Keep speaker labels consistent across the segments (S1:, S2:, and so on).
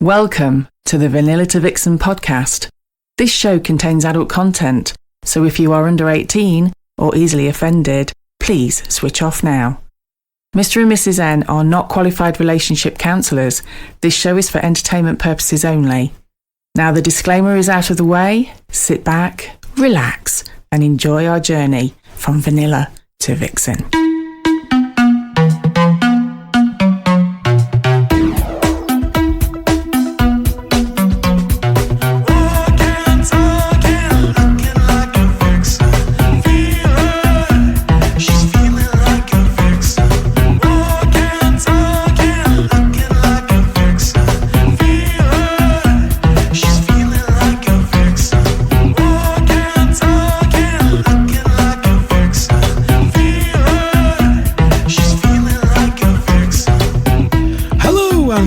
S1: Welcome to the Vanilla to Vixen podcast. This show contains adult content, so if you are under 18 or easily offended, please switch off now. Mr. and Mrs. N are not qualified relationship counsellors. This show is for entertainment purposes only. Now the disclaimer is out of the way. Sit back, relax, and enjoy our journey from Vanilla to Vixen.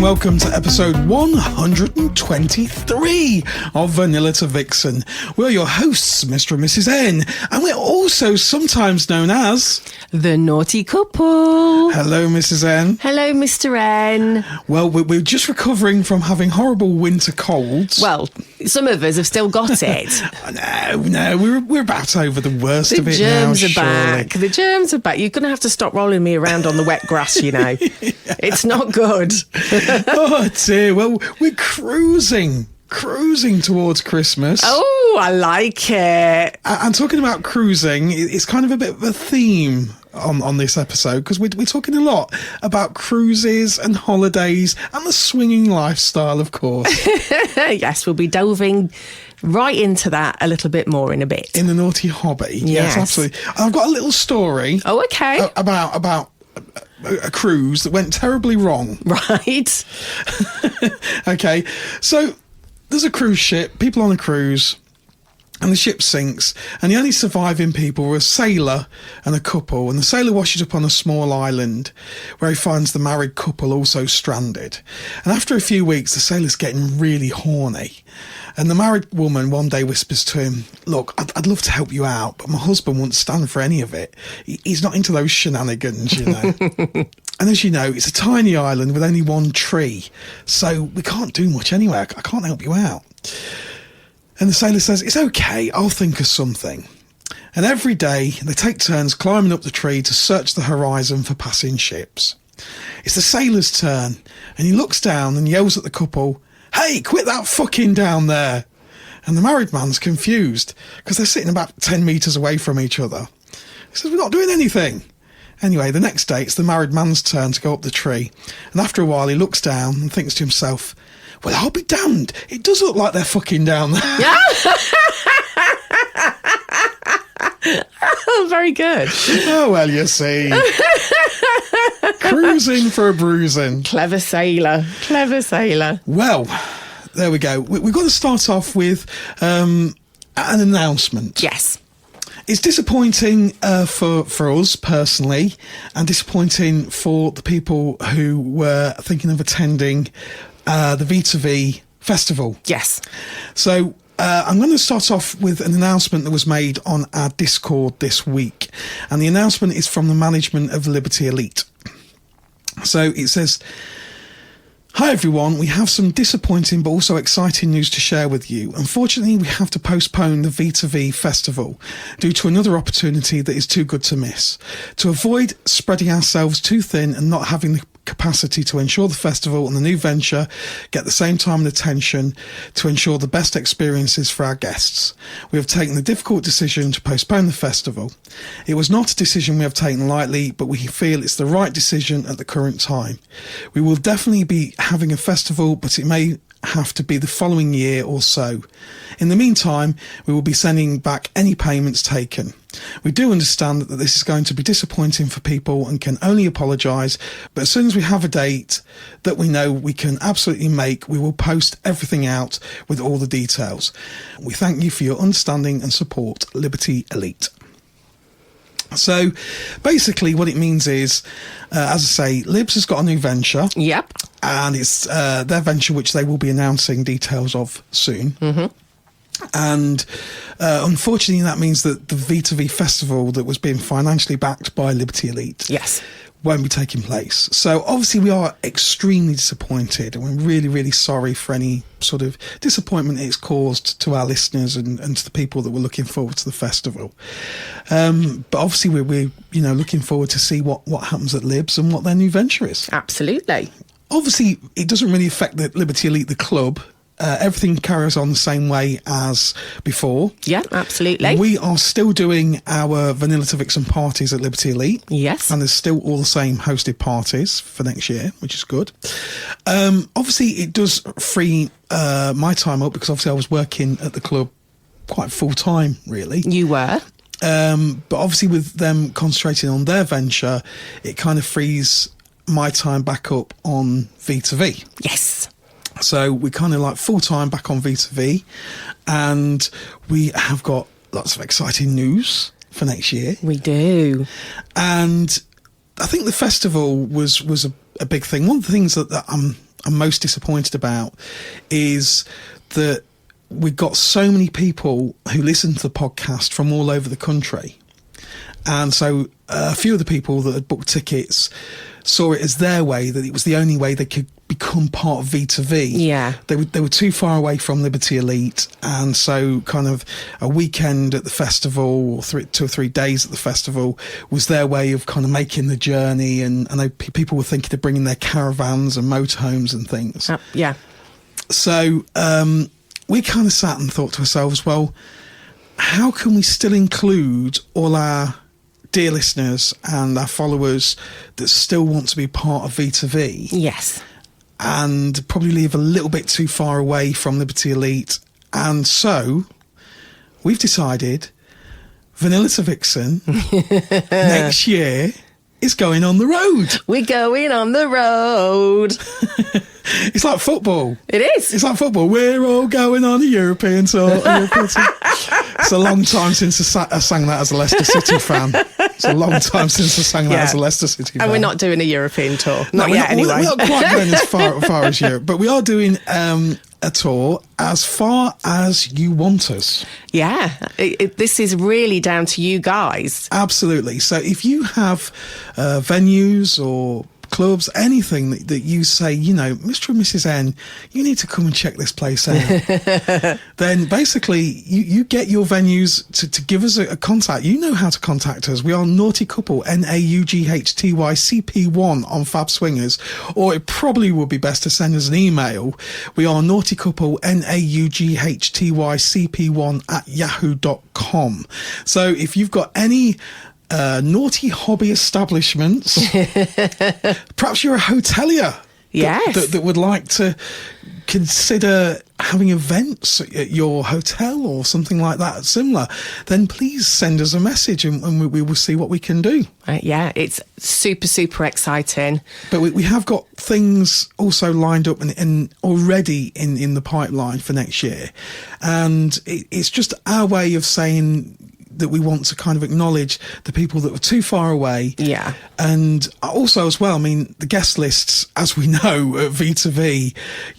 S2: Welcome to episode 123 of Vanilla to Vixen. We're your hosts, Mr. and Mrs. N, and we're also sometimes known as
S3: the Naughty Couple.
S2: Hello, Mrs. N.
S3: Hello, Mr. N.
S2: Well, we're just recovering from having horrible winter colds.
S3: Well, some of us have still got it.
S2: No, we're about over the worst of it now.
S3: The germs are back. The germs are back. You're going to have to stop rolling me around on the wet grass, you know. Yeah. It's not good.
S2: Oh dear, well, we're cruising towards Christmas.
S3: Oh, I like it.
S2: And talking about cruising, it's kind of a bit of a theme on this episode, because we're talking a lot about cruises and holidays and the swinging lifestyle, of course.
S3: Yes, we'll be delving right into that a little bit more in a bit.
S2: In the naughty hobby. Yes, absolutely. I've got a little story.
S3: Oh, okay.
S2: About a cruise that went terribly wrong.
S3: Right.
S2: Okay, so there's a cruise ship, people on a cruise, and the ship sinks, and the only surviving people were a sailor and a couple, and the sailor washes up on a small island where he finds the married couple also stranded. And after a few weeks, the sailor's getting really horny, and the married woman one day whispers to him, "Look, I'd love to help you out, but my husband won't stand for any of it. He's not into those shenanigans, you know." And as you know, it's a tiny island with only one tree, so we can't do much anyway. I can't help you out. And the sailor says, "It's okay, I'll think of something." And every day they take turns climbing up the tree to search the horizon for passing ships. It's the sailor's turn, and he looks down and yells at the couple, "Hey, quit that fucking down there." And the married man's confused because they're sitting about 10 metres away from each other. He says, "We're not doing anything." Anyway, the next day it's the married man's turn to go up the tree, and after a while he looks down and thinks to himself, "Well, I'll be damned, it does look like they're fucking down there."
S3: Oh, very good.
S2: Oh, well, you see. Cruising for a bruising.
S3: Clever sailor.
S2: Well, there we go. We've got to start off with an announcement.
S3: Yes.
S2: It's disappointing for us personally, and disappointing for the people who were thinking of attending the V2V festival.
S3: Yes.
S2: So I'm going to start off with an announcement that was made on our Discord this week, and the announcement is from the management of Liberty Elite. So it says, "Hi everyone, we have some disappointing but also exciting news to share with you. Unfortunately, we have to postpone the V2V festival due to another opportunity that is too good to miss. To avoid spreading ourselves too thin and not having the capacity to ensure the festival and the new venture get the same time and attention to ensure the best experiences for our guests, we have taken the difficult decision to postpone the festival. It was not a decision we have taken lightly, but we feel it's the right decision at the current time. We will definitely be having a festival, but it may have to be the following year or so. In the meantime, we will be sending back any payments taken. We do understand that this is going to be disappointing for people and can only apologise, but as soon as we have a date that we know we can absolutely make, we will post everything out with all the details. We thank you for your understanding and support, Liberty Elite." So basically what it means is, as I say, Libs has got a new venture.
S3: Yep.
S2: And it's their venture, which they will be announcing details of soon. Mm-hmm. And unfortunately, that means that the V2V festival that was being financially backed by Liberty Elite
S3: yes,
S2: won't be taking place. So obviously we are extremely disappointed, and we're really, really sorry for any sort of disappointment it's caused to our listeners and to the people that were looking forward to the festival. But obviously we're looking forward to see what happens at Libs and what their new venture is.
S3: Absolutely.
S2: Obviously, it doesn't really affect the Liberty Elite, the club. Everything carries on the same way as before.
S3: Yeah, absolutely.
S2: We are still doing our Vanilla to Vixen parties at Liberty Elite.
S3: Yes.
S2: And there's still all the same hosted parties for next year, which is good. Obviously, it does free my time up, because obviously I was working at the club quite full time, really.
S3: You were.
S2: But obviously with them concentrating on their venture, it kind of frees my time back up on V2V.
S3: Yes.
S2: So we're kind of like full-time back on V2V, and we have got lots of exciting news for next year.
S3: We do.
S2: And I think the festival was a big thing. One of the things that I'm most disappointed about is that we've got so many people who listen to the podcast from all over the country. And so a few of the people that had booked tickets saw it as their way, that it was the only way they could become part of V2V.
S3: Yeah.
S2: They were too far away from Liberty Elite, and so kind of a weekend at the festival, or 2 or 3 days at the festival, was their way of kind of making the journey. And I know people were thinking of bringing their caravans and motorhomes and things.
S3: Yeah.
S2: So we kind of sat and thought to ourselves, well, how can we still include all our dear listeners and our followers that still want to be part of V2V?
S3: Yes.
S2: And probably live a little bit too far away from Liberty Elite. And so we've decided Vanilla to Vixen next year is going on the road.
S3: We're going on the road.
S2: It's like football.
S3: It is.
S2: It's like football. We're all going on a European tour. It's a long time since I sang that as a Leicester City fan. It's a long time since I sang that as a Leicester City fan.
S3: And we're not doing a European tour. Not
S2: we're
S3: yet, anyway.
S2: We're not quite going as far as Europe, but we are doing a tour as far as you want us.
S3: Yeah. This is really down to you guys.
S2: Absolutely. So if you have venues or clubs, anything that you say, Mr. and Mrs. N, you need to come and check this place out, then basically you get your venues to give us a contact. You know how to contact us. We are Naughty Couple, NAUGHTYCP1 on Fab Swingers, or it probably would be best to send us an email. We are Naughty Couple, NAUGHTYCP1 @yahoo.com. So if you've got any naughty hobby establishments, perhaps you're a hotelier,
S3: yes,
S2: that would like to consider having events at your hotel or something like that similar, then please send us a message and we will see what we can do.
S3: Yeah, it's super exciting.
S2: But we have got things also lined up and already in the pipeline for next year, and it's just our way of saying that we want to kind of acknowledge the people that were too far away.
S3: Yeah.
S2: And also as well, I mean, the guest lists, as we know at V2V,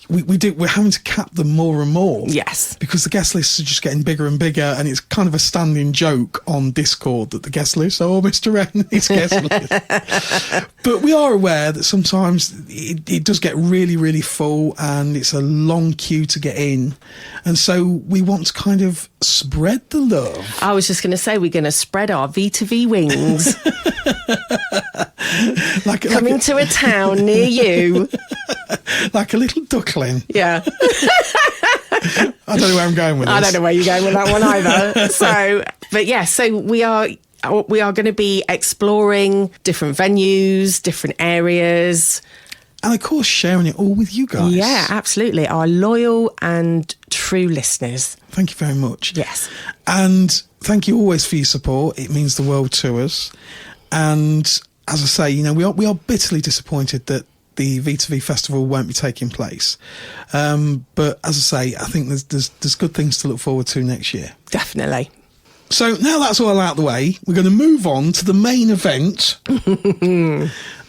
S2: we're having to cap them more and more.
S3: Yes.
S2: Because the guest lists are just getting bigger and bigger, and it's kind of a standing joke on Discord that the guest list, Mr. N, his guest list. But we are aware that sometimes it does get really, really full, and it's a long queue to get in. And so we want to kind of spread the love.
S3: I was just going to say, we're going to spread our V2V wings. Coming to a town near you.
S2: Like a little duckling.
S3: Yeah.
S2: I don't know where I'm going with this.
S3: I don't know where you're going with that one either. So we are going to be exploring different venues, different areas.
S2: And of course, sharing it all with you guys.
S3: Yeah, absolutely. Our loyal and true listeners.
S2: Thank you very much.
S3: Yes.
S2: And thank you always for your support. It means the world to us. And as I say, we are bitterly disappointed that the V2V festival won't be taking place. But as I say, I think there's good things to look forward to next year.
S3: Definitely.
S2: So now that's all out the way, we're going to move on to the main event.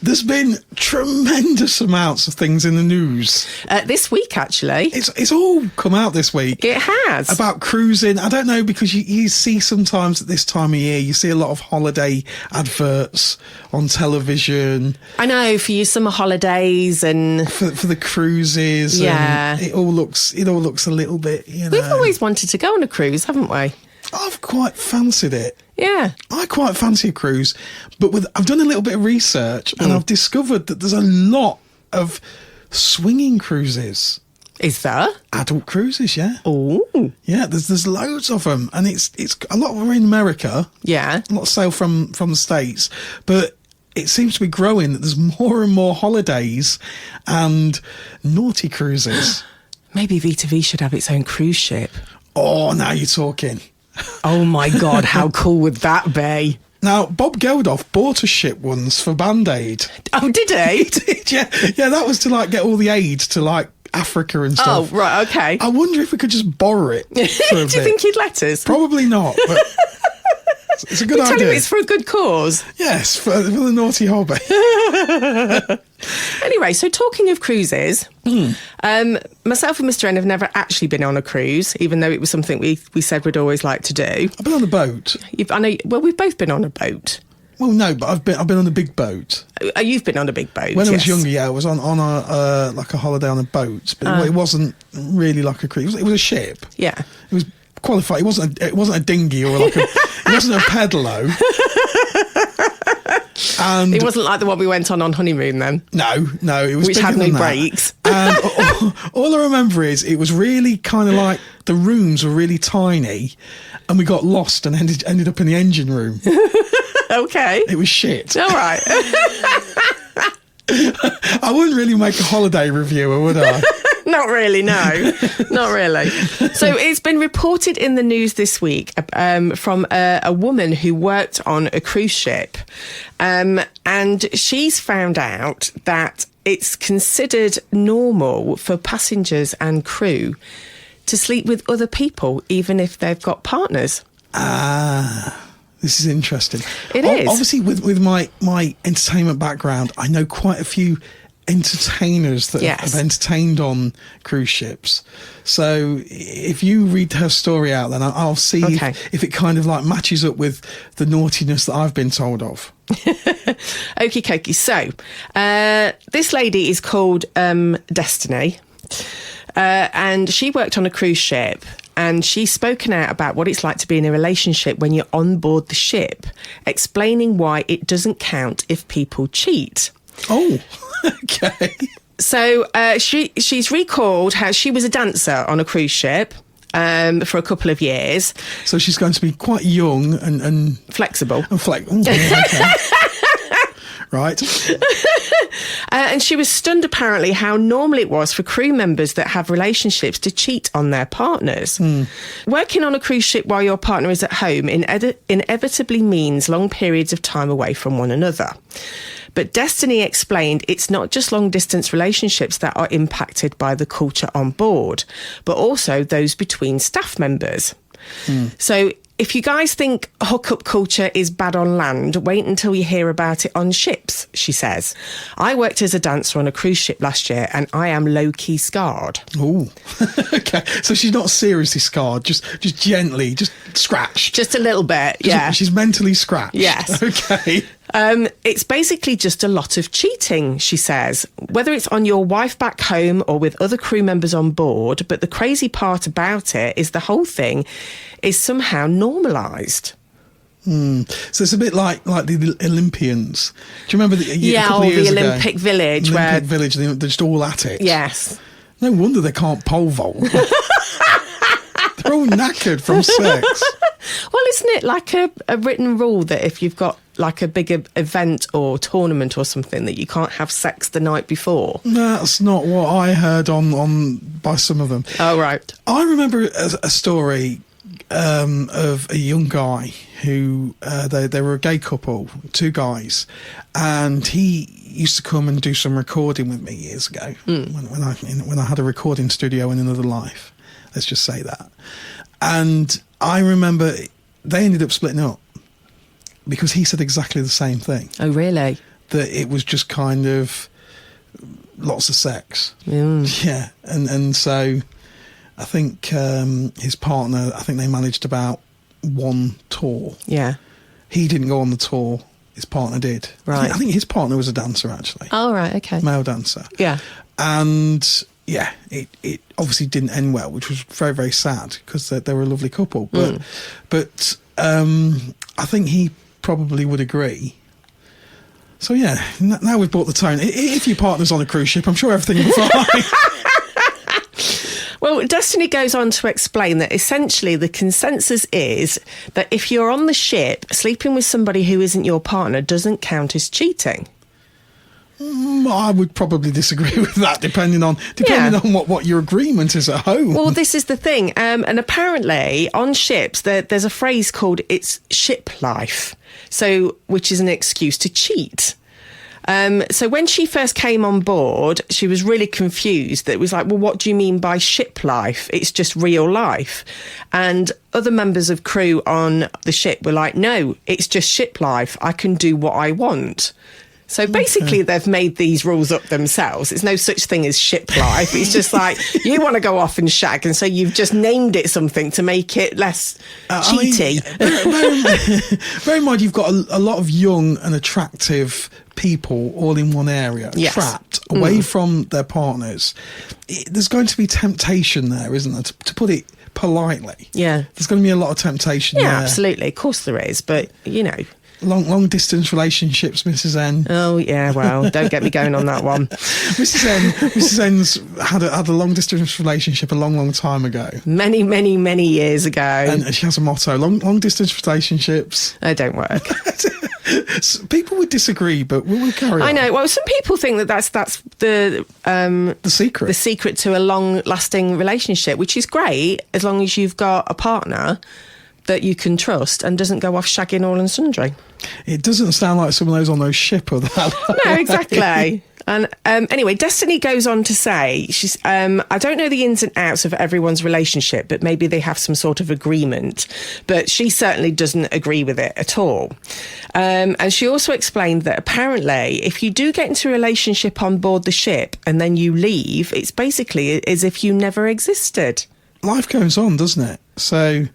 S2: There's been tremendous amounts of things in the news.
S3: This week, actually.
S2: It's all come out this week.
S3: It has.
S2: About cruising. I don't know, because you see sometimes at this time of year, you see a lot of holiday adverts on television.
S3: I know, for your summer holidays and...
S2: For the cruises.
S3: Yeah.
S2: And it all looks a little bit, you know...
S3: We've always wanted to go on a cruise, haven't we?
S2: I've quite fancied it.
S3: Yeah.
S2: I quite fancy a cruise, but I've done a little bit of research and I've discovered that there's a lot of swinging cruises.
S3: Is there?
S2: Adult cruises, yeah.
S3: Oh.
S2: Yeah, there's loads of them, and it's a lot of them are in America.
S3: Yeah.
S2: A lot of sail from the States, but it seems to be growing that there's more and more holidays and naughty cruises.
S3: Maybe V2V should have its own cruise ship.
S2: Oh, now you're talking.
S3: Oh my God, how cool would that be?
S2: Now, Bob Geldof bought a ship once for Band-Aid.
S3: Oh, did he?
S2: He did, yeah. Yeah, that was to, like, get all the aid to, like, Africa and stuff.
S3: Oh, right, okay.
S2: I wonder if we could just borrow it for a
S3: Do you think he'd let us?
S2: Probably not, but it's a good idea.
S3: Tell him it's for a good cause.
S2: Yes, for the naughty hobby.
S3: Anyway, so talking of cruises, myself and Mr. N have never actually been on a cruise, even though it was something we said we'd always like to do.
S2: I've been on a boat.
S3: I know. Well, we've both been on a boat.
S2: Well, no, but I've been on a big boat.
S3: You've been on a big boat.
S2: When I was younger, yeah, I was on a like a holiday on a boat, but it wasn't really like a cruise. It was a ship.
S3: Yeah,
S2: it was qualified. It wasn't a dinghy or like it wasn't a pedalo. And
S3: it wasn't like the one we went on honeymoon then.
S2: No, it was
S3: which
S2: bigger
S3: had no
S2: than that.
S3: brakes.
S2: And all I remember is it was really kind of like the rooms were really tiny, and we got lost and ended up in the engine room.
S3: Okay,
S2: it was shit.
S3: All right.
S2: I wouldn't really make a holiday reviewer, would I?
S3: Not really, no. Not really. So it's been reported in the news this week from a woman who worked on a cruise ship. And she's found out that it's considered normal for passengers and crew to sleep with other people, even if they've got partners.
S2: This is interesting.
S3: It is.
S2: Obviously, with my entertainment background, I know quite a few entertainers that have entertained on cruise ships. So if you read her story out, then I'll see if it kind of like matches up with the naughtiness that I've been told of.
S3: Okie dokie. So this lady is called Destiny, and she worked on a cruise ship. And she's spoken out about what it's like to be in a relationship when you're on board the ship, explaining why it doesn't count if people cheat.
S2: Oh, okay.
S3: So she's recalled how she was a dancer on a cruise ship for a couple of years.
S2: So she's going to be quite young and
S3: flexible.
S2: Okay. Right.
S3: And she was stunned, apparently, how normal it was for crew members that have relationships to cheat on their partners. Working on a cruise ship while your partner is at home inevitably means long periods of time away from one another. But Destiny explained it's not just long-distance relationships that are impacted by the culture on board, but also those between staff members. So if you guys think hookup culture is bad on land, wait until you hear about it on ships, she says. I worked as a dancer on a cruise ship last year and I am low-key scarred.
S2: Oh, okay. So she's not seriously scarred, just gently, just scratched.
S3: Just a little bit, yeah.
S2: She's mentally scratched.
S3: Yes.
S2: Okay.
S3: It's basically just a lot of cheating, she says, whether it's on your wife back home or with other crew members on board. But the crazy part about it is the whole thing is somehow normalised.
S2: So it's a bit like the Olympians. Do you remember
S3: the Olympic Village?
S2: Olympic Village, they're just all at it.
S3: Yes.
S2: No wonder they can't pole vault. They're all knackered from sex.
S3: Well, isn't it like a written rule that if you've got like a big event or tournament or something that you can't have sex the night before?
S2: That's not what I heard on by some of them.
S3: Oh, right.
S2: I remember a story of a young guy who they were a gay couple, two guys, and he used to come and do some recording with me years ago when I had a recording studio in another life. Let's just say that. And I remember they ended up splitting up because he said exactly the same thing.
S3: Oh, really?
S2: That it was just kind of lots of sex. Yeah. And so I think his partner, I think they managed about one tour.
S3: Yeah.
S2: He didn't go on the tour. His partner did.
S3: Right.
S2: I think his partner was a dancer, actually.
S3: Oh, right, okay.
S2: Male dancer.
S3: Yeah.
S2: And yeah, it obviously didn't end well, which was very, very sad because they were a lovely couple. But I think he probably would agree. So yeah, now we've brought the tone. If your partner's on a cruise ship, I'm sure everything will be fine.
S3: Well, Destiny goes on to explain that essentially the consensus is that if you're on the ship, sleeping with somebody who isn't your partner doesn't count as cheating.
S2: I would probably disagree with that, depending on what your agreement is at home.
S3: Well, this is the thing, and apparently on ships there's a phrase called "it's ship life," so which is an excuse to cheat. So when she first came on board, she was really confused. It was like, well, what do you mean by ship life? It's just real life. And other members of crew on the ship were like, no, it's just ship life. I can do what I want. So basically, they've made these rules up themselves. It's no such thing as ship life. It's just like, you want to go off and shag, and so you've just named it something to make it less cheaty.
S2: Bear in mind, you've got a lot of young and attractive people all in one area, trapped away from their partners. There's going to be temptation there, isn't there? To put it politely.
S3: Yeah.
S2: There's going to be a lot of temptation there.
S3: Yeah, absolutely. Of course there is. But, you know...
S2: Long distance relationships, Mrs. N.
S3: Oh yeah, well, don't get me going on that one.
S2: Mrs. N's had a long distance relationship a long time ago.
S3: Many years ago.
S2: And she has a motto: long distance relationships.
S3: They don't work.
S2: People would disagree, but we'll carry on.
S3: I know. Well, some people think that's the
S2: secret.
S3: The secret to a long lasting relationship, which is great as long as you've got a partner that you can trust and doesn't go off shagging all and sundry.
S2: It doesn't sound like some of those on those ship or that.
S3: No, exactly. And anyway, Destiny goes on to say, she's, I don't know the ins and outs of everyone's relationship, but maybe they have some sort of agreement. But she certainly doesn't agree with it at all. And she also explained that apparently if you do get into a relationship on board the ship and then you leave, it's basically as if you never existed.
S2: Life goes on, doesn't it? So...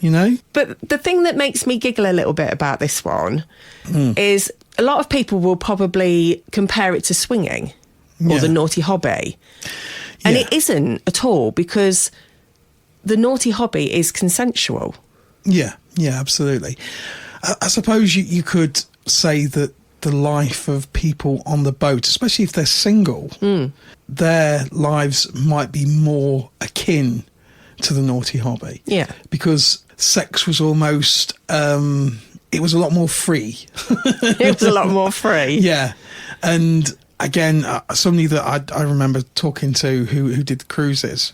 S2: you know?
S3: But the thing that makes me giggle a little bit about this one is a lot of people will probably compare it to swinging or the naughty hobby. And it isn't at all, because the naughty hobby is consensual.
S2: Yeah, absolutely. I suppose you could say that the life of people on the boat, especially if they're single, their lives might be more akin to the naughty hobby. Yeah. Because sex was almost, it was a lot more free.
S3: It was a lot more free.
S2: Yeah. And again, somebody that I remember talking to who did the cruises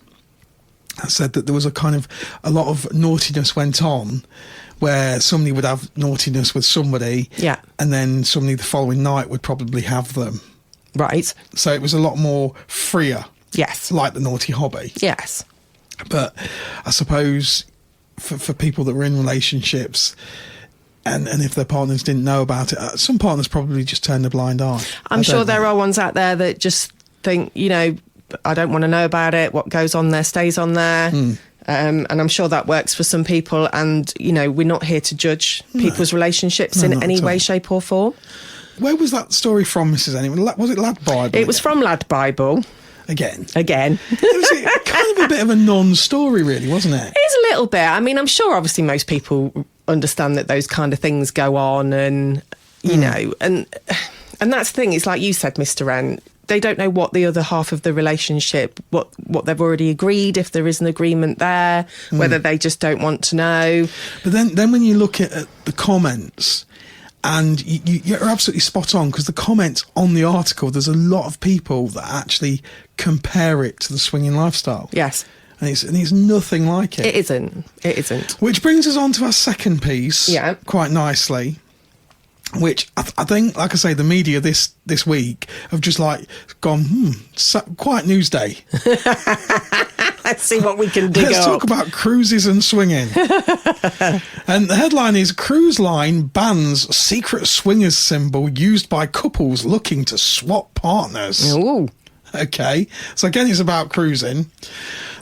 S2: said that there was a lot of naughtiness went on, where somebody would have naughtiness with somebody. Yeah. And then somebody the following night would probably have them. Right. So it was a lot more freer. Yes. Like the naughty hobby. Yes. But I suppose for people that were in relationships and if their partners didn't know about it, some partners probably just turned a blind eye. I'm sure there are ones out there that just think, you know, I don't want to know about it. What goes on there stays on there. And I'm sure that works for some people. And, you know, we're not here to judge people's relationships in any way, shape or form. Where was that story from, Mrs. Annie? Was it Lad Bible? It was from Lad Bible. Again. It was kind of a bit of a non-story, really, wasn't it? It's a little bit. I mean, I'm sure obviously most people understand that those kind of things go on and, you know, and that's the thing. It's like you said, Mr. Wren, they don't know what the other half of the relationship, what they've already agreed, if there is an agreement there, whether they just don't want to know. But then when you look at the comments... and you're absolutely spot on, because the comments on the article, there's a lot of people that actually compare it to the swinging lifestyle. Yes. And it's nothing like it. It isn't. Which brings us on to our second piece, quite nicely, which I think, like I say, the media this week have just like gone, quiet news day.
S3: Let's see what we can dig
S2: Let's
S3: up.
S2: talk about cruises and swinging. And the headline is Cruise Line Bans Secret Swingers Symbol Used by Couples Looking to Swap Partners.
S3: Ooh.
S2: Okay, so again, it's about cruising.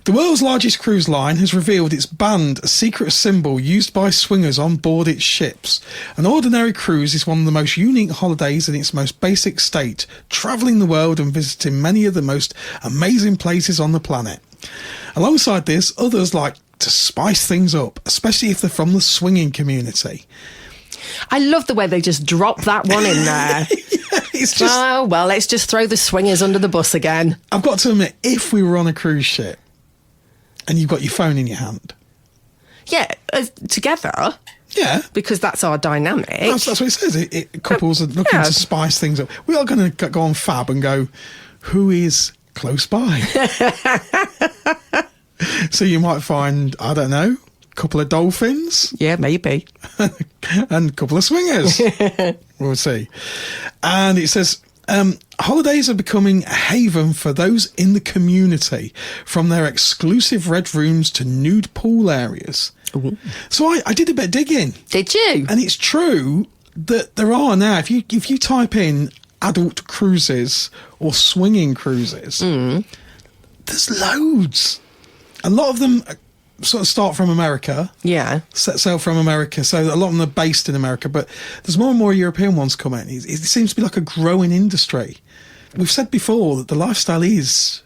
S2: The world's largest cruise line has revealed it's banned a secret symbol used by swingers on board its ships. An ordinary cruise is one of the most unique holidays in its most basic state, travelling the world and visiting many of the most amazing places on the planet. Alongside this, others like to spice things up, especially if they're from the swinging community.
S3: I love the way they just drop that one in there.
S2: It's just,
S3: Oh, well, let's just throw the swingers under the bus again.
S2: I've got to admit, if we were on a cruise ship and you've got your phone in your hand.
S3: Yeah, together,
S2: Yeah.
S3: because that's our dynamic.
S2: That's what it says. Couples are looking
S3: Yeah.
S2: to spice things up. We are going to go on Fab and go, who is close by? So you might find, I don't know, a couple of dolphins
S3: Yeah, maybe.
S2: and a couple of swingers. We'll see. And it says, holidays are becoming a haven for those in the community, from their exclusive red rooms to nude pool areas.
S3: Ooh.
S2: So I did a bit of digging.
S3: Did you?
S2: And it's true that there are now, if you type in adult cruises or swinging cruises, there's loads. A lot of them sort of start from America.
S3: Yeah.
S2: Set sail from America, so a lot of them are based in America, but there's more and more European ones coming. It seems to be like a growing industry. We've said before that the lifestyle is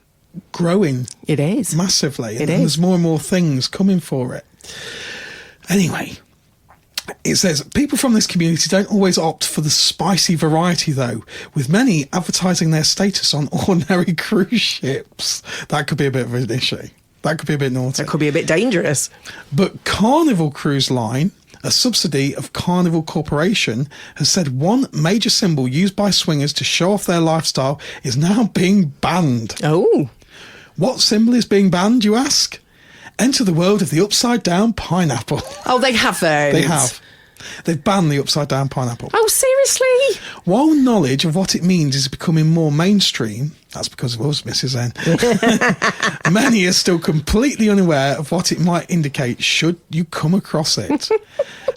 S2: growing.
S3: It is.
S2: Massively.
S3: It
S2: and
S3: is.
S2: there's more and more things coming for it. Anyway, it says people from this community don't always opt for the spicy variety, though, with many advertising their status on ordinary cruise ships. That could be a bit of an issue. That could be a bit naughty.
S3: That could be a bit dangerous.
S2: But Carnival Cruise Line, a subsidy of Carnival Corporation, has said one major symbol used by swingers to show off their lifestyle is now being banned.
S3: Oh.
S2: What symbol is being banned, you ask? Enter the world of the upside-down pineapple.
S3: Oh, they haven't.
S2: They have. They've banned the upside-down pineapple.
S3: Oh, seriously?
S2: While knowledge of what it means is becoming more mainstream, that's because of us, Mrs. N, many are still completely unaware of what it might indicate should you come across it.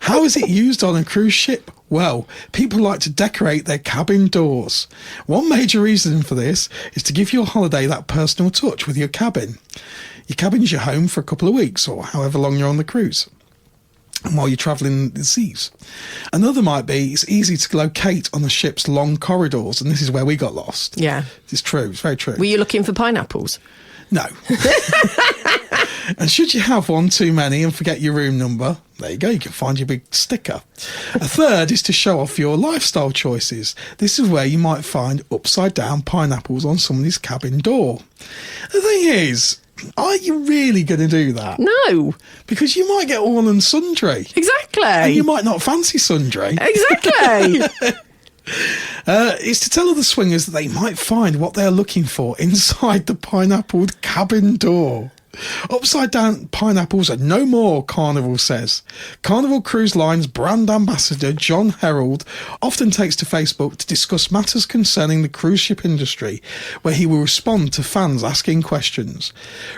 S2: How is it used on a cruise ship? Well, people like to decorate their cabin doors. One major reason for this is to give your holiday that personal touch with your cabin. Your cabin's your home for a couple of weeks or however long you're on the cruise, and while you're travelling the seas. Another might be it's easy to locate on the ship's long corridors, and this is where we got lost.
S3: Yeah.
S2: It's true. It's very true.
S3: Were you looking for pineapples?
S2: No. And should you have one too many and forget your room number, there you go, you can find your big sticker. A third is to show off your lifestyle choices. This is where you might find upside down pineapples on somebody's cabin door. The thing is, are you really going to do that?
S3: No.
S2: Because you might get all and sundry.
S3: Exactly.
S2: And you might not fancy sundry.
S3: Exactly.
S2: It's to tell other swingers that they might find what they're looking for inside the pineappled cabin door. Upside down pineapples are no more, Carnival says. Carnival Cruise Line's brand ambassador, John Herald, often takes to Facebook to discuss matters concerning the cruise ship industry, where he will respond to fans asking questions.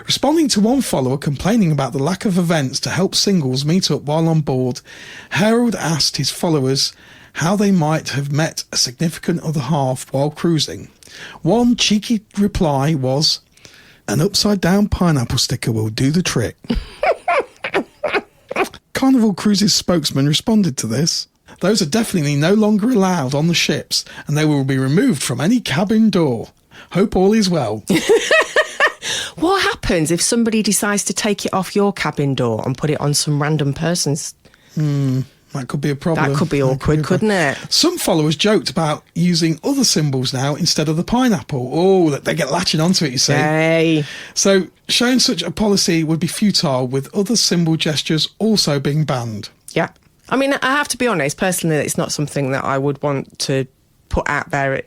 S2: Responding to one follower complaining about the lack of events to help singles meet up while on board, Herald asked his followers how they might have met a significant other half while cruising. One cheeky reply was, "An upside-down pineapple sticker will do the trick." Carnival Cruises spokesman responded to this. Those are definitely no longer allowed on the ships, and they will be removed from any cabin door. Hope all is well.
S3: What happens if somebody decides to take it off your cabin door and put it on some random person's?
S2: That could be a problem.
S3: That could be awkward, couldn't it?
S2: Some followers joked about using other symbols now instead of the pineapple. Oh, that they get latching onto it, you see.
S3: Hey.
S2: So showing such a policy would be futile, with other symbol gestures also being banned.
S3: Yeah. I mean, I have to be honest, personally, it's not something that I would want to put out there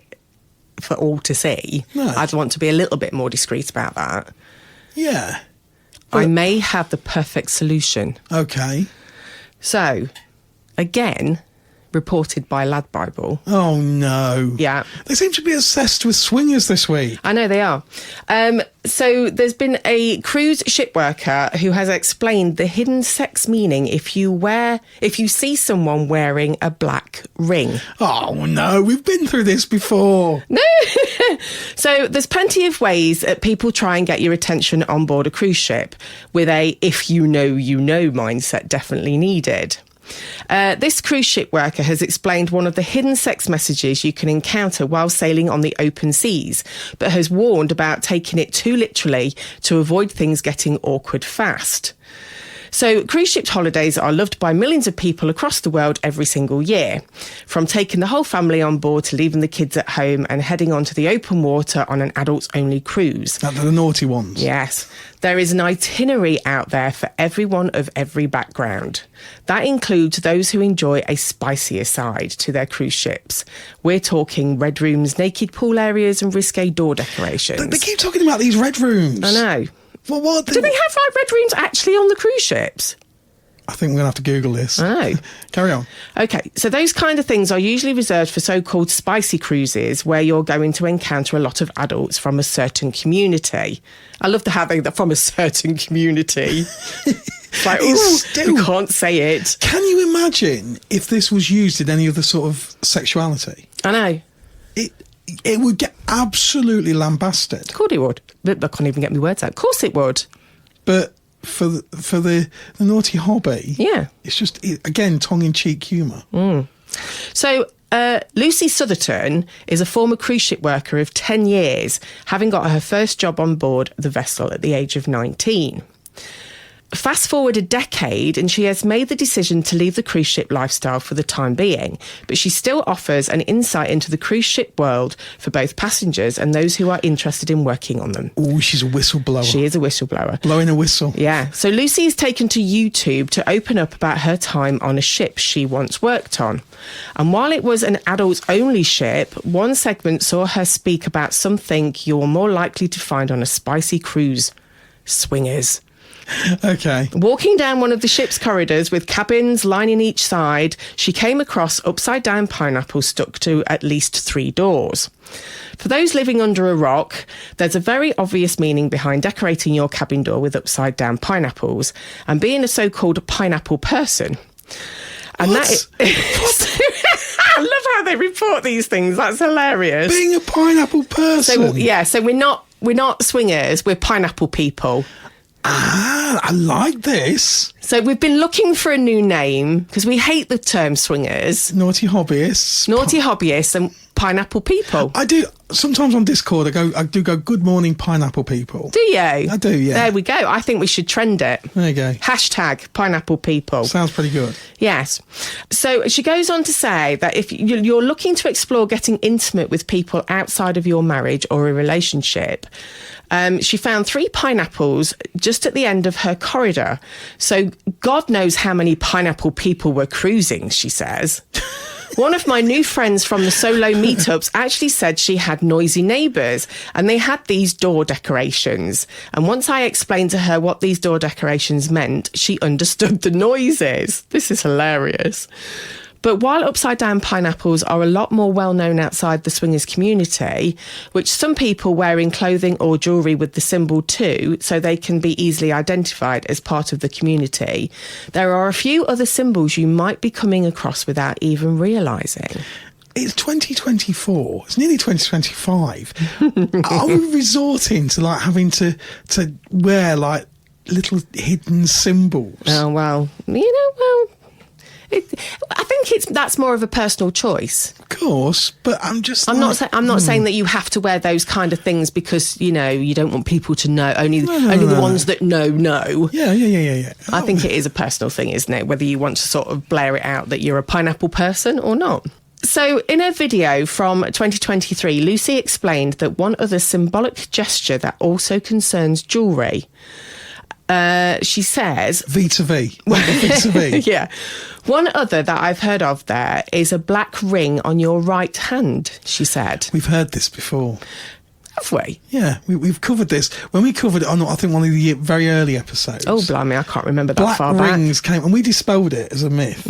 S3: for all to see.
S2: No.
S3: I'd want to be a little bit more discreet about that.
S2: Yeah.
S3: I may have the perfect solution.
S2: Okay.
S3: So, again, reported by Lad Bible.
S2: Oh, no.
S3: Yeah.
S2: They seem to be obsessed with swingers this week.
S3: I know they are. So there's been a cruise ship worker who has explained the hidden sex meaning if you see someone wearing a black ring.
S2: Oh, no. We've been through this before.
S3: No. So there's plenty of ways that people try and get your attention on board a cruise ship with a if you know mindset definitely needed. This cruise ship worker has explained one of the hidden sex messages you can encounter while sailing on the open seas, but has warned about taking it too literally to avoid things getting awkward fast. So cruise ship holidays are loved by millions of people across the world every single year, from taking the whole family on board to leaving the kids at home and heading onto the open water on an adults-only cruise.
S2: Like the naughty ones.
S3: Yes. There is an itinerary out there for everyone of every background. That includes those who enjoy a spicier side to their cruise ships. We're talking red rooms, naked pool areas and risque door decorations.
S2: They keep talking about these red rooms.
S3: I know.
S2: Well, what
S3: Do they have like red rooms actually on the cruise ships?
S2: I think we're going to have to Google this.
S3: I know.
S2: Carry on.
S3: Okay, so those kind of things are usually reserved for so-called spicy cruises where you're going to encounter a lot of adults from a certain community. I love the having that from a certain community. It's like, we can't say it.
S2: Can you imagine if this was used in any other sort of sexuality?
S3: I know.
S2: It would get absolutely lambasted.
S3: Of course it would. But I can't even get my words out. Of course it would.
S2: But for the naughty hobby,
S3: yeah,
S2: it's just, again, tongue-in-cheek humour.
S3: So Lucy Southerton is a former cruise ship worker of 10 years, having got her first job on board the vessel at the age of 19. Fast forward a decade and she has made the decision to leave the cruise ship lifestyle for the time being, but she still offers an insight into the cruise ship world for both passengers and those who are interested in working on them.
S2: Oh, she's a whistleblower.
S3: She is a whistleblower.
S2: Blowing a whistle.
S3: Yeah. So Lucy is taken to YouTube to open up about her time on a ship she once worked on. And while it was an adults-only ship, one segment saw her speak about something you're more likely to find on a spicy cruise: swingers.
S2: Okay.
S3: Walking down one of the ship's corridors with cabins lining each side, she came across upside-down pineapples stuck to at least 3 doors. For those living under a rock, there's a very obvious meaning behind decorating your cabin door with upside-down pineapples and being a so-called pineapple person. And
S2: what?
S3: I love how they report these things. That's hilarious.
S2: Being a pineapple person.
S3: So we're not swingers, we're pineapple people.
S2: Ah, I like this.
S3: So we've been looking for a new name because we hate the term swingers.
S2: Naughty hobbyists.
S3: Naughty hobbyists and pineapple people.
S2: I do. Sometimes on Discord, I do go, good morning, pineapple people.
S3: Do you?
S2: I do, yeah.
S3: There we go. I think we should trend it.
S2: There you go.
S3: Hashtag pineapple people.
S2: Sounds pretty good.
S3: Yes. So she goes on to say that if you're looking to explore getting intimate with people outside of your marriage or a relationship, she found 3 pineapples just at the end of her corridor. So God knows how many pineapple people were cruising, she says. One of my new friends from the solo meetups actually said she had noisy neighbours and they had these door decorations. And once I explained to her what these door decorations meant, she understood the noises. This is hilarious. But while upside-down pineapples are a lot more well-known outside the swingers community, which some people wear in clothing or jewellery with the symbol too, so they can be easily identified as part of the community, there are a few other symbols you might be coming across without even realising.
S2: It's 2024. It's nearly 2025. Are we resorting to like having to wear like little hidden symbols?
S3: Oh, well, I think that's more of a personal choice.
S2: Of course, but I'm
S3: not saying that you have to wear those kind of things because you don't want people to know. Only the ones that know.
S2: Yeah.
S3: I think it is a personal thing, isn't it? Whether you want to sort of blare it out that you're a pineapple person or not. So in a video from 2023, Lucy explained that one other symbolic gesture that also concerns jewellery. She says...
S2: V2V. V2V.
S3: Yeah. One other that I've heard of there is a black ring on your right hand, she said.
S2: We've heard this before.
S3: Have we?
S2: Yeah, we've covered this. When we covered it on, I think, one of the very early episodes.
S3: Oh, blimey, I can't remember that far back.
S2: Black rings came, and we dispelled it as a myth.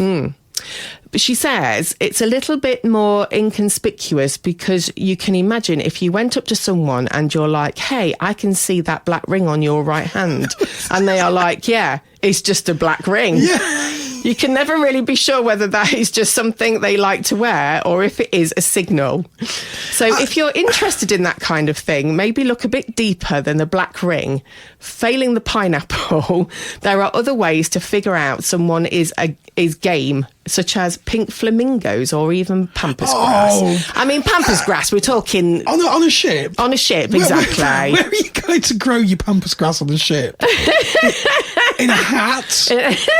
S3: But she says it's a little bit more inconspicuous because you can imagine if you went up to someone and you're like, hey, I can see that black ring on your right hand. And they are like, yeah, it's just a black ring.
S2: Yeah.
S3: You can never really be sure whether that is just something they like to wear or if it is a signal. So if you're interested in that kind of thing, maybe look a bit deeper than the black ring. Failing the pineapple, there are other ways to figure out someone is game, such as pink flamingos or even pampas grass. I mean, pampas grass, we're talking...
S2: On a ship?
S3: On a ship, exactly.
S2: Where are you going to grow your pampas grass on the ship? In a hat?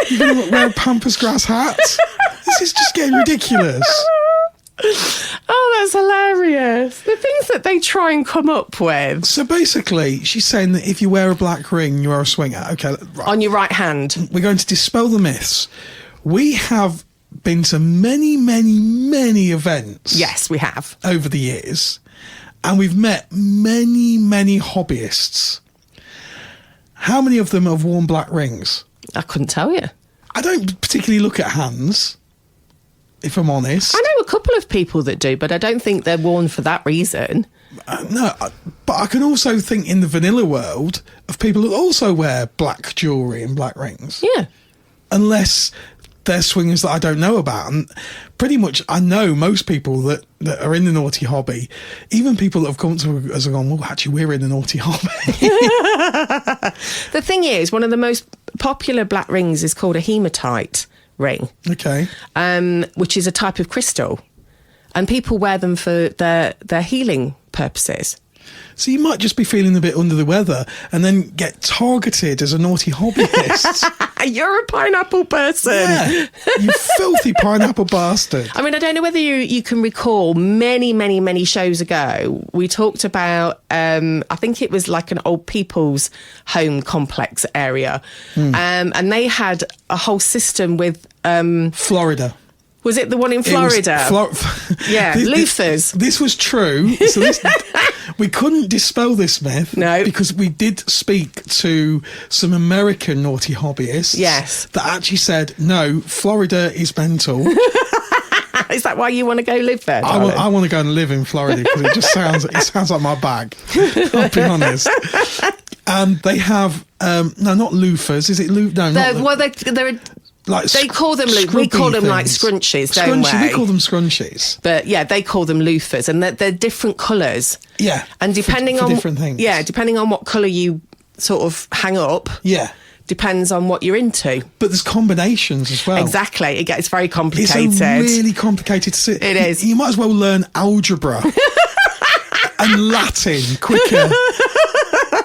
S2: You're going to wear a pampas grass hat? This is just getting ridiculous.
S3: Oh, that's hilarious. The things that they try and come up with.
S2: So basically, she's saying that if you wear a black ring, you are a swinger. Okay, right.
S3: On your right hand.
S2: We're going to dispel the myths. We have been to many, many, many events.
S3: Yes, we have.
S2: Over the years. And we've met many, many hobbyists. How many of them have worn black rings?
S3: I couldn't tell you.
S2: I don't particularly look at hands, if I'm honest.
S3: I know a couple of people that do, but I don't think they're worn for that reason.
S2: No, but I can also think in the vanilla world of people that also wear black jewellery and black rings.
S3: Yeah.
S2: Unless they're swingers that I don't know about. And pretty much I know most people that are in the naughty hobby, even people that have come to us and gone, well, actually, we're in the naughty hobby.
S3: The thing is, one of the most popular black rings is called a hematite ring.
S2: Okay.
S3: Which is a type of crystal. And people wear them for their healing purposes.
S2: So you might just be feeling a bit under the weather and then get targeted as a naughty hobbyist.
S3: You're a pineapple person.
S2: Yeah, you filthy pineapple bastard.
S3: I mean, I don't know whether you can recall many, many, many shows ago, we talked about, I think it was like an old people's home complex area. And they had a whole system with...
S2: Florida.
S3: Was it the one in Florida? Yeah, loofers.
S2: This was true. So we couldn't dispel this myth.
S3: No.
S2: Because we did speak to some American naughty hobbyists.
S3: Yes.
S2: That actually said, no, Florida is mental.
S3: Is that why you want to go live there,
S2: I want to go and live in Florida because it just sounds like my bag. I'll be honest. And they have, no, not loofers. Is it No,
S3: they're
S2: like
S3: they call them we call them like scrunchies, don't we?
S2: We call them scrunchies.
S3: But yeah, they call them loofers, and they're different colours.
S2: Yeah,
S3: and depending
S2: for
S3: on
S2: different things.
S3: Yeah, depending on what colour you sort of hang up.
S2: Yeah,
S3: depends on what you're into.
S2: But there's combinations as well.
S3: Exactly, it gets very complicated.
S2: It's a really complicated.
S3: It is.
S2: You might as well learn algebra and Latin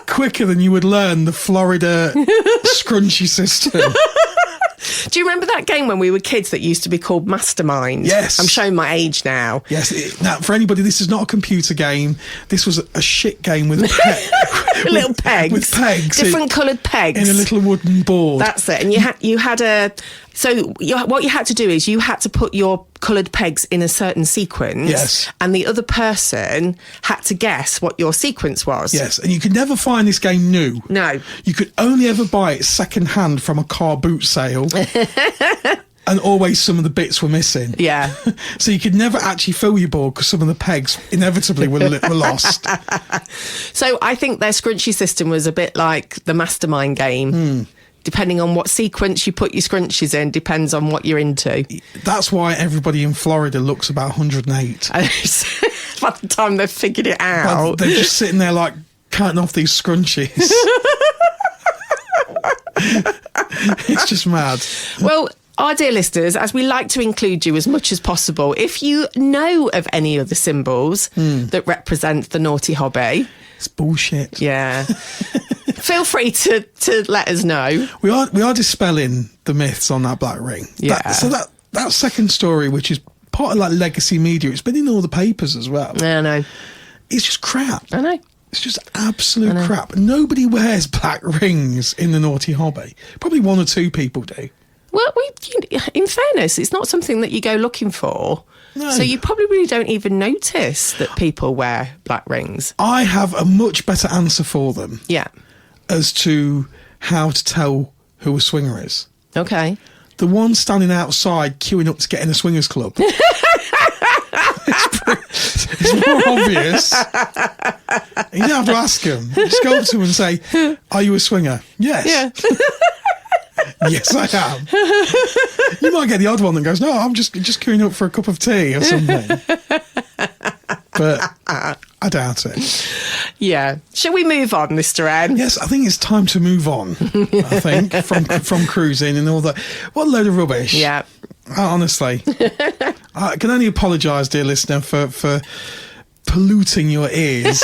S2: quicker than you would learn the Florida scrunchy system.
S3: Do you remember that game when we were kids that used to be called Mastermind?
S2: Yes.
S3: I'm showing my age now.
S2: Yes. Now, for anybody, this is not a computer game. This was a shit game with
S3: little pegs.
S2: With pegs.
S3: Different coloured pegs.
S2: In a little wooden board.
S3: That's it. And you had a... So what you had to do is you had to put your coloured pegs in a certain sequence.
S2: Yes.
S3: And the other person had to guess what your sequence was.
S2: Yes. And you could never find this game new.
S3: No.
S2: You could only ever buy it second hand from a car boot sale. And always some of the bits were missing.
S3: Yeah.
S2: So you could never actually fill your board because some of the pegs inevitably were lost.
S3: So I think their scrunchy system was a bit like the Mastermind game. Depending on what sequence you put your scrunchies in, depends on what you're into.
S2: That's why everybody in Florida looks about 108.
S3: By the time they've figured it out.
S2: They're just sitting there like cutting off these scrunchies. It's just mad.
S3: Well, our dear listeners, as we like to include you as much as possible, if you know of any other symbols that represent the naughty hobby...
S2: It's bullshit.
S3: Yeah. Feel free to let us know.
S2: We are dispelling the myths on that black ring.
S3: Yeah.
S2: That second story, which is part of like legacy media, it's been in all the papers as well.
S3: I know.
S2: It's just crap.
S3: I know.
S2: It's just absolute crap. Nobody wears black rings in the naughty hobby. Probably one or two people do.
S3: Well, in fairness, it's not something that you go looking for.
S2: No.
S3: So you probably don't even notice that people wear black rings.
S2: I have a much better answer for them.
S3: Yeah.
S2: As to how to tell who a swinger is.
S3: Okay.
S2: the one standing outside queuing up to get in a swingers club. It's more obvious. You don't have to ask them. Just go up to them and say, "Are you a swinger?" Yes.
S3: Yeah.
S2: Yes, I am. You might get the odd one that goes, "No, I'm just queuing up for a cup of tea or something." But I doubt it.
S3: Yeah. Shall we move on, Mr. N?
S2: Yes, I think it's time to move on. I think from cruising and all that. What a load of rubbish.
S3: Yeah.
S2: Honestly, I can only apologise, dear listener, for polluting your ears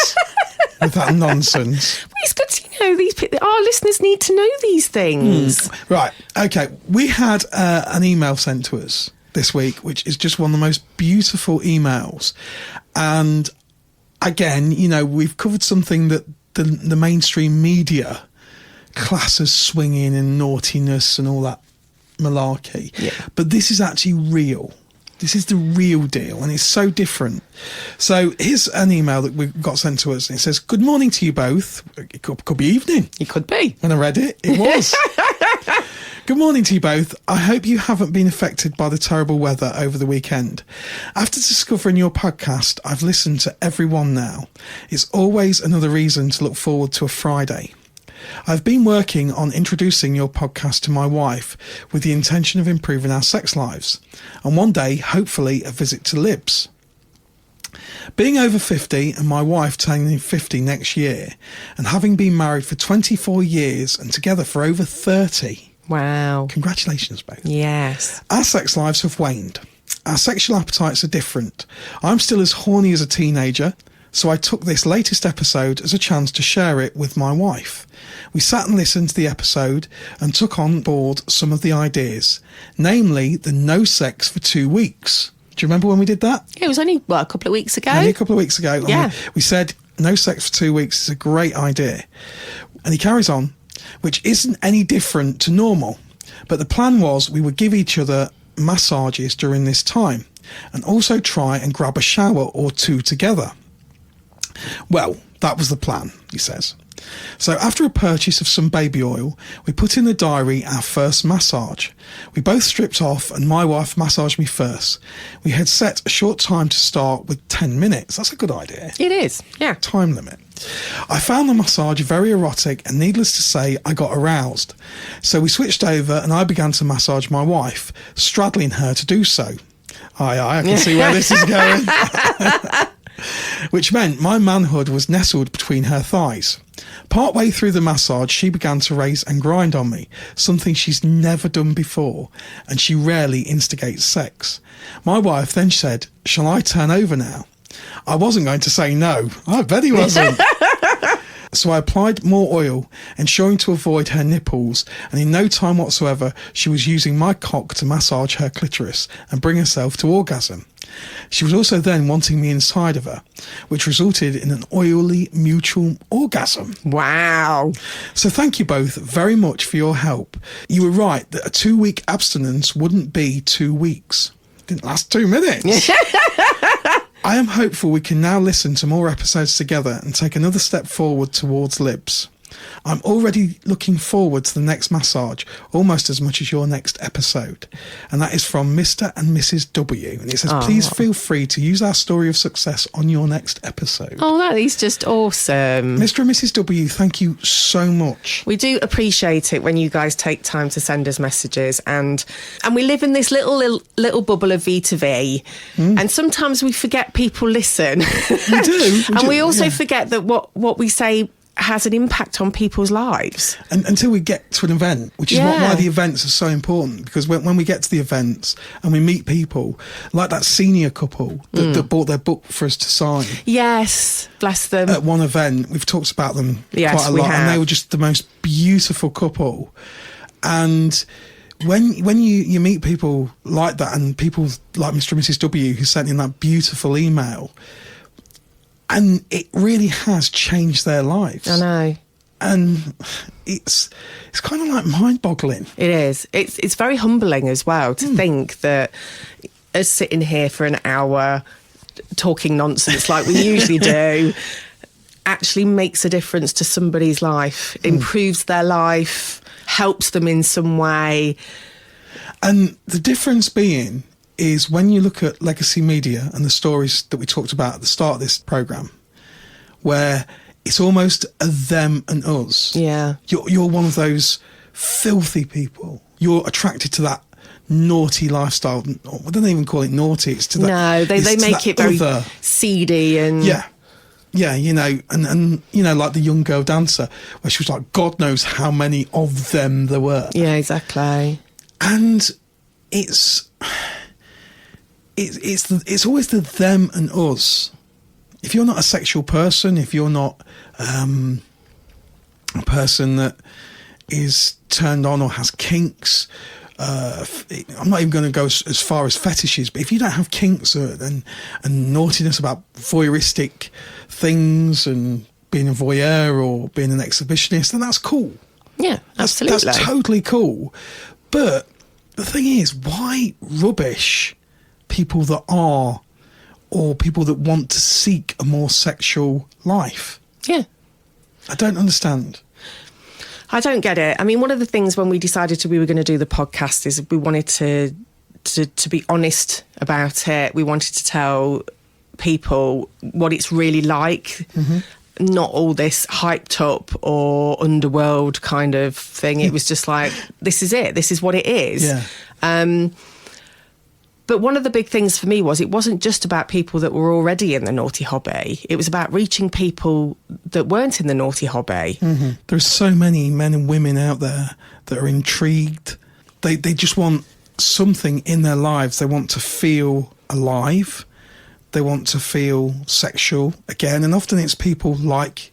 S2: with that nonsense.
S3: Well, it's good to know our listeners need to know these things.
S2: Right. Okay. We had an email sent to us this week, which is just one of the most beautiful emails. And again, you know, we've covered something that the mainstream media class as swinging and naughtiness and all that malarkey.
S3: Yeah.
S2: But this is actually real. This is the real deal, and it's so different. So here's an email that we got sent to us. And it says, "Good morning to you both." It could be evening.
S3: It could be.
S2: When I read it, it was. "Good morning to you both. I hope you haven't been affected by the terrible weather over the weekend. After discovering your podcast, I've listened to every one now. It's always another reason to look forward to a Friday. I've been working on introducing your podcast to my wife with the intention of improving our sex lives, and one day, hopefully, a visit to Libs. Being over 50 and my wife turning 50 next year, and having been married for 24 years and together for over 30.
S3: Wow.
S2: Congratulations, both.
S3: Yes.
S2: Our sex lives have waned. Our sexual appetites are different. I'm still as horny as a teenager, so I took this latest episode as a chance to share it with my wife. We sat and listened to the episode and took on board some of the ideas, namely the no sex for 2 weeks. Do you remember when we did that?
S3: It was only, a couple of weeks ago.
S2: Only a couple of weeks ago.
S3: Yeah.
S2: We said no sex for 2 weeks is a great idea. And he carries on, which isn't any different to normal. But the plan was we would give each other massages during this time and also try and grab a shower or two together. Well, that was the plan, he says. So after a purchase of some baby oil, we put in the diary our first massage. We both stripped off and my wife massaged me first. We had set a short time to start with 10 minutes. That's a good idea.
S3: It is, yeah.
S2: Time limit. I found the massage very erotic and needless to say, I got aroused. So we switched over and I began to massage my wife, straddling her to do so. Aye, I can see where this is going. Which meant my manhood was nestled between her thighs. Partway through the massage, she began to race and grind on me, something she's never done before, and she rarely instigates sex. My wife then said, "Shall I turn over now?" I wasn't going to say no. I bet he wasn't. So I applied more oil, ensuring to avoid her nipples, and in no time whatsoever, she was using my cock to massage her clitoris and bring herself to orgasm. She was also then wanting me inside of her, which resulted in an oily mutual orgasm.
S3: Wow.
S2: So thank you both very much for your help. You were right that a 2-week abstinence wouldn't be 2 weeks. It didn't last 2 minutes. I am hopeful we can now listen to more episodes together and take another step forward towards Libs. I'm already looking forward to the next massage, almost as much as your next episode. And that is from Mr. and Mrs. W. And it says, "Please feel free to use our story of success on your next episode."
S3: Oh, that is just awesome.
S2: Mr. and Mrs. W, thank you so much.
S3: We do appreciate it when you guys take time to send us messages, and we live in this little bubble of V2V, and sometimes we forget people listen.
S2: We do.
S3: And we also forget that what we say has an impact on people's lives.
S2: And until we get to an event, which is why the events are so important, because when we get to the events and we meet people, like that senior couple that bought their book for us to sign.
S3: Yes, bless them.
S2: At one event, we've talked about them
S3: Yes,
S2: quite a
S3: we
S2: lot,
S3: have.
S2: and they were just the most beautiful couple. And when you meet people like that, and people like Mr. and Mrs. W who sent in that beautiful email, and it really has changed their lives.
S3: I know.
S2: And it's kind of like mind-boggling.
S3: It is. It's very humbling as well to think that us sitting here for an hour talking nonsense like we usually do actually makes a difference to somebody's life, improves their life, helps them in some way.
S2: And the difference being is when you look at legacy media and the stories that we talked about at the start of this programme, where it's almost a them and us.
S3: Yeah.
S2: You're one of those filthy people. You're attracted to that naughty lifestyle. I don't even call it naughty. It's to that.
S3: No, they make it very seedy and...
S2: Yeah, you know, and you know, like the young girl dancer, where she was like, God knows how many of them there were.
S3: Yeah, exactly.
S2: And it's always the them and us. If you're not a sexual person, if you're not a person that is turned on or has kinks, I'm not even going to go as far as fetishes, but if you don't have kinks and naughtiness about voyeuristic things and being a voyeur or being an exhibitionist, then that's cool.
S3: Yeah, absolutely.
S2: That's totally cool. But the thing is, why rubbish people that are, or people that want to seek a more sexual life?
S3: Yeah.
S2: I don't understand.
S3: I don't get it. I mean, one of the things when we decided we were going to do the podcast is we wanted to be honest about it. We wanted to tell people what it's really like. Mm-hmm. Not all this hyped up or underworld kind of thing. It was just like, this is it. This is what it is.
S2: Yeah.
S3: But one of the big things for me was it wasn't just about people that were already in the naughty hobby. It was about reaching people that weren't in the naughty hobby.
S2: Mm-hmm. There's so many men and women out there that are intrigued. They just want something in their lives. They want to feel alive. They want to feel sexual again. And often it's people like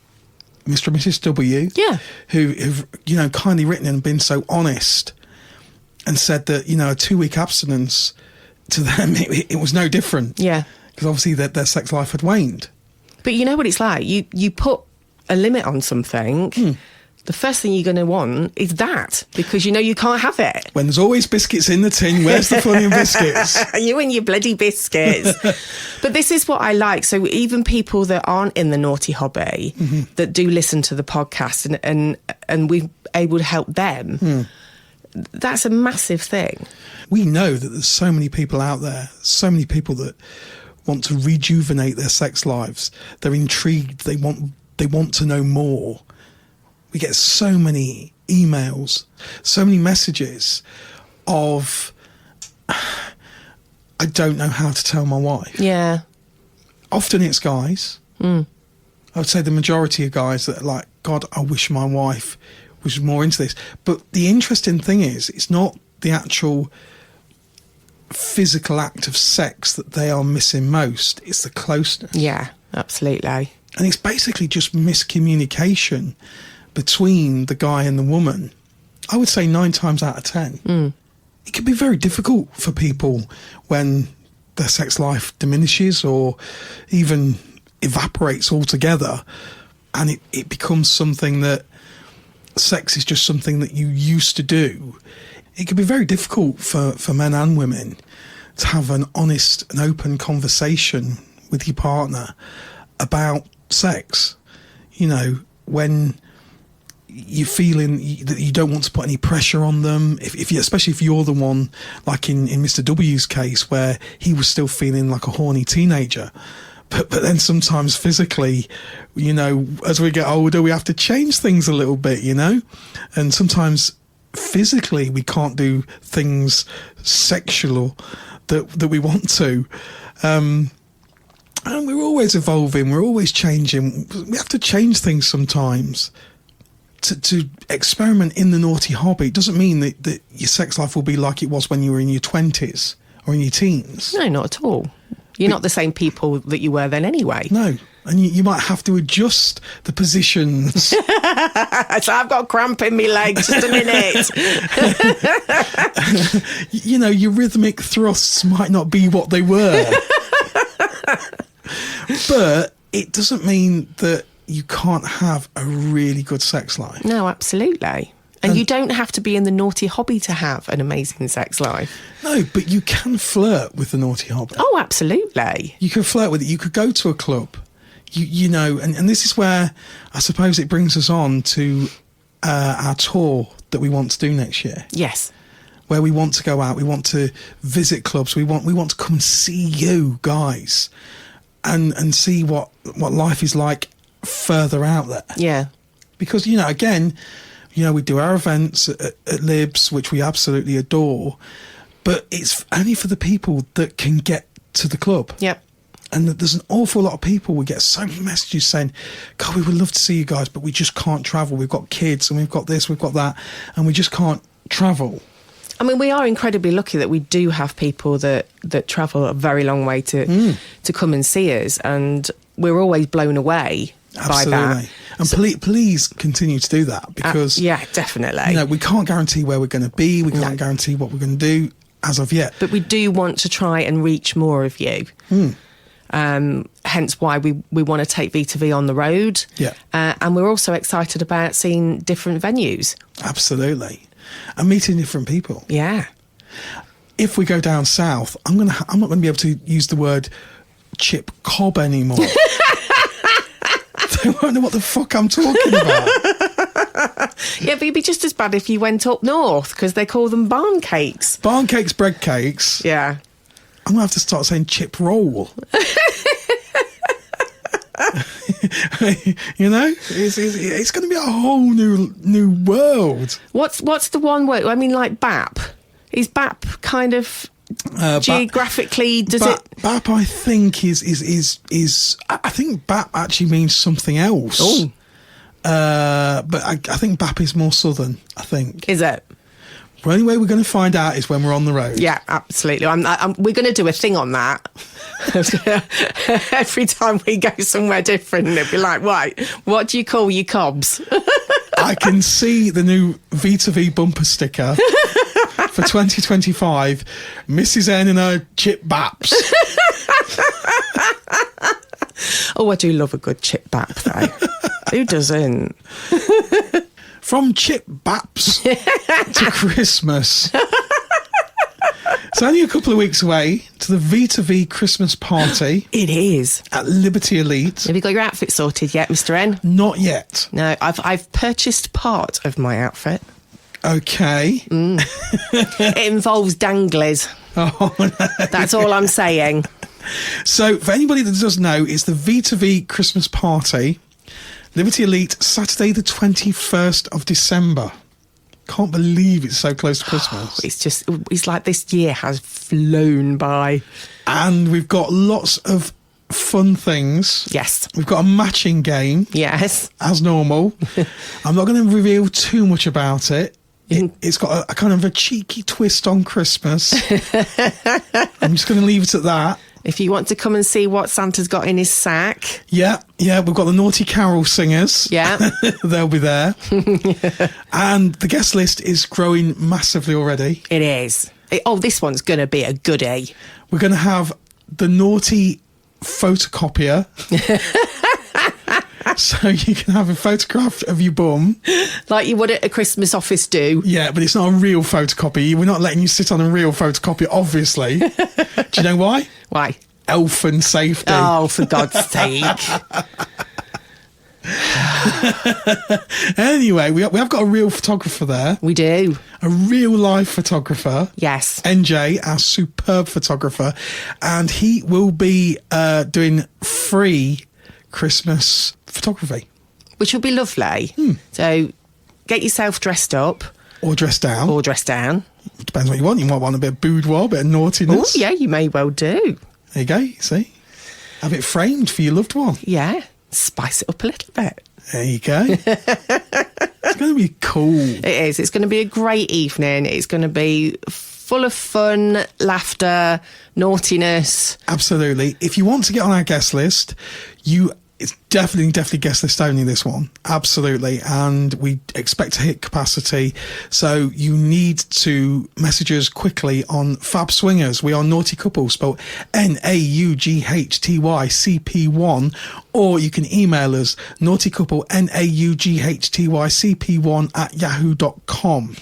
S2: Mr. and Mrs. W.
S3: Yeah.
S2: Who've, you know, kindly written and been so honest and said that, you know, a 2-week abstinence to them, it was no different.
S3: Yeah.
S2: Because obviously their sex life had waned.
S3: But you know what it's like? You put a limit on something, the first thing you're going to want is that, because you know you can't have it.
S2: When there's always biscuits in the tin, where's the fun in biscuits?
S3: You and your bloody biscuits. But this is what I like. So even people that aren't in the naughty hobby, that do listen to the podcast and we're able to help them, that's a massive thing.
S2: We know that there's so many people out there, so many people that want to rejuvenate their sex lives. They're intrigued. They want to know more. We get so many emails, so many messages of, I don't know how to tell my wife.
S3: Yeah.
S2: Often it's guys. I would say the majority of guys that are like, God, I wish my wife was more into this. But the interesting thing is, it's not the actual physical act of sex that they are missing most. It's the closeness.
S3: Yeah, absolutely.
S2: And it's basically just miscommunication between the guy and the woman. I would say 9 times out of 10. It can be very difficult for people when their sex life diminishes or even evaporates altogether, and it becomes something that sex is just something that you used to do. It can be very difficult for men and women to have an honest and open conversation with your partner about sex. You know, when you're feeling that you don't want to put any pressure on them, especially if you're the one, like in Mr. W's case, where he was still feeling like a horny teenager. But then sometimes physically, you know, as we get older, we have to change things a little bit, you know? And sometimes physically we can't do things sexual that we want to. And we're always evolving, we're always changing. We have to change things sometimes. To experiment in the naughty hobby doesn't mean that your sex life will be like it was when you were in your 20s or in your teens.
S3: No, not at all. You're not the same people that you were then anyway.
S2: No. And you might have to adjust the positions.
S3: So I've got a cramp in my leg, just a minute.
S2: You know, your rhythmic thrusts might not be what they were. But it doesn't mean that you can't have a really good sex life.
S3: No, absolutely. And you don't have to be in the naughty hobby to have an amazing sex life.
S2: No, but you can flirt with the naughty hobby.
S3: Oh, absolutely.
S2: You can flirt with it. You could go to a club, you know, and this is where I suppose it brings us on to our tour that we want to do next year.
S3: Yes.
S2: where we want to go out. We want to visit clubs. We want to come and see you guys and see what life is like further out there.
S3: Yeah.
S2: Because, again, we do our events at Libs, which we absolutely adore, but it's only for the people that can get to the club.
S3: Yep.
S2: And there's an awful lot of people. We get so many messages saying, God, we would love to see you guys, but we just can't travel. We've got kids and we've got this, we've got that, and we just can't travel.
S3: I mean, we are incredibly lucky that we do have people that travel a very long way to come and see us, and we're always blown away by that.
S2: And please continue to do that, because
S3: yeah, definitely.
S2: We can't guarantee where we're going to be. We can't guarantee what we're going to do as of yet.
S3: But we do want to try and reach more of you. Hence why we want to take V2V on the road.
S2: Yeah.
S3: And we're also excited about seeing different venues.
S2: Absolutely. And meeting different people.
S3: Yeah.
S2: If we go down south, I'm not going to be able to use the word chip cob anymore. They won't know what the fuck I'm talking about.
S3: Yeah, but it'd be just as bad if you went up north, because they call them barn cakes.
S2: Barn cakes, bread cakes.
S3: Yeah.
S2: I'm going to have to start saying chip roll. It's going to be a whole new world.
S3: What's the one word? I mean, like BAP. Is BAP kind of geographically? BAP,
S2: I think is I think BAP actually means something else.
S3: Oh.
S2: But I think BAP is more southern. I think.
S3: Is it?
S2: The only way we're going to find out is when we're on the road.
S3: Yeah, absolutely. We're going to do a thing on that. Every time we go somewhere different, it'll be like, right, what do you call your cobs?
S2: I can see the new V2V bumper sticker for 2025. Mrs. N and her chip baps.
S3: Oh, I do love a good chip bap, though. Who doesn't?
S2: From chip baps to Christmas. It's only a couple of weeks away to the V2V Christmas party.
S3: It is.
S2: At Liberty Elite.
S3: Have you got your outfit sorted yet, Mr. N?
S2: Not yet.
S3: No, I've purchased part of my outfit.
S2: Okay.
S3: It involves danglies.
S2: Oh, no.
S3: That's all I'm saying.
S2: So, for anybody that doesn't know, it's the V2V Christmas party. Liberty Elite, Saturday the 21st of December. Can't believe it's so close to Christmas.
S3: It's like this year has flown by.
S2: And we've got lots of fun things.
S3: Yes.
S2: We've got a matching game.
S3: Yes.
S2: As normal. I'm not going to reveal too much about it. It's got a kind of a cheeky twist on Christmas. I'm just going to leave it at that.
S3: If you want to come and see what Santa's got in his sack.
S2: Yeah, we've got the Naughty Carol singers.
S3: Yeah.
S2: They'll be there. And the guest list is growing massively already.
S3: It is. This one's going to be a goodie.
S2: We're going to have the Naughty photocopier. So you can have a photograph of your bum.
S3: Like you would at a Christmas office do.
S2: Yeah, but it's not a real photocopy. We're not letting you sit on a real photocopy, obviously. Do you know why?
S3: Why?
S2: Elf and safety.
S3: Oh, for God's sake.
S2: Anyway, we have got a real photographer there.
S3: We do.
S2: A real life photographer.
S3: Yes.
S2: NJ, our superb photographer. And he will be doing free Christmas photography.
S3: Which will be lovely. So get yourself dressed up.
S2: Or dressed down. It depends what you want. You might want a bit of boudoir, a bit of naughtiness.
S3: Oh, yeah, you may well do.
S2: There you go, you see. Have it framed for your loved one.
S3: Yeah. Spice it up a little bit.
S2: There you go. It's going to be cool.
S3: It is. It's going to be a great evening. It's going to be full of fun, laughter, naughtiness.
S2: Absolutely. If you want to get on our guest list, it's definitely guest list only, this one. Absolutely. And we expect to hit capacity. So you need to message us quickly on Fab Swingers. We are Naughty Couple, spelled NAUGHTYCP1. Or you can email us, naughtycouple, NAUGHTYCP1 @yahoo.com.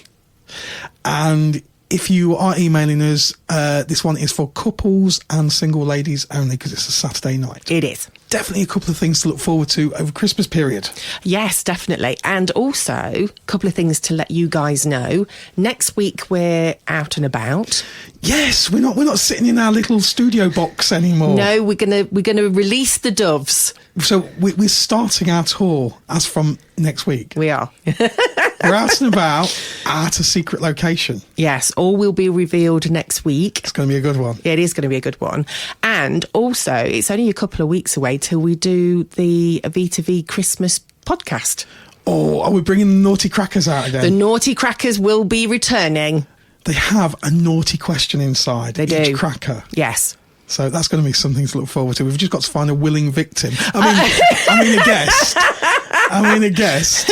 S2: And if you are emailing us, this one is for couples and single ladies only because it's a Saturday night.
S3: It is.
S2: Definitely a couple of things to look forward to over Christmas period.
S3: Yes, definitely. And also, a couple of things to let you guys know. Next week, we're out and about.
S2: Yes, we're not sitting in our little studio box anymore.
S3: No, we're gonna release the doves.
S2: So we're starting our tour as from next week.
S3: We are.
S2: We're out and about at a secret location.
S3: Yes, all will be revealed next week.
S2: It's going to be a good one.
S3: It is going to be a good one. And also, it's only a couple of weeks away till we do the V2V Christmas podcast.
S2: Oh, are we bringing the naughty crackers out again?
S3: The naughty crackers will be returning.
S2: They have a naughty question inside.
S3: They
S2: each
S3: do.
S2: cracker.
S3: Yes.
S2: So that's going to be something to look forward to. We've just got to find a willing victim. I mean a guest. A guest.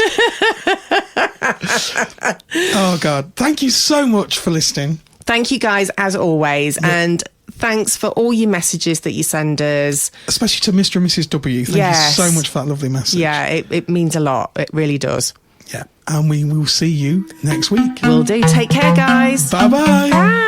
S2: Oh, God. Thank you so much for listening.
S3: Thank you guys, as always. Yeah. And thanks for all your messages that you send us.
S2: Especially to Mr. and Mrs. W. Thank you so much for that lovely message.
S3: Yeah, it means a lot. It really does.
S2: Yeah. And we will see you next week.
S3: Will do. Take care, guys.
S2: Bye-bye.
S3: Bye.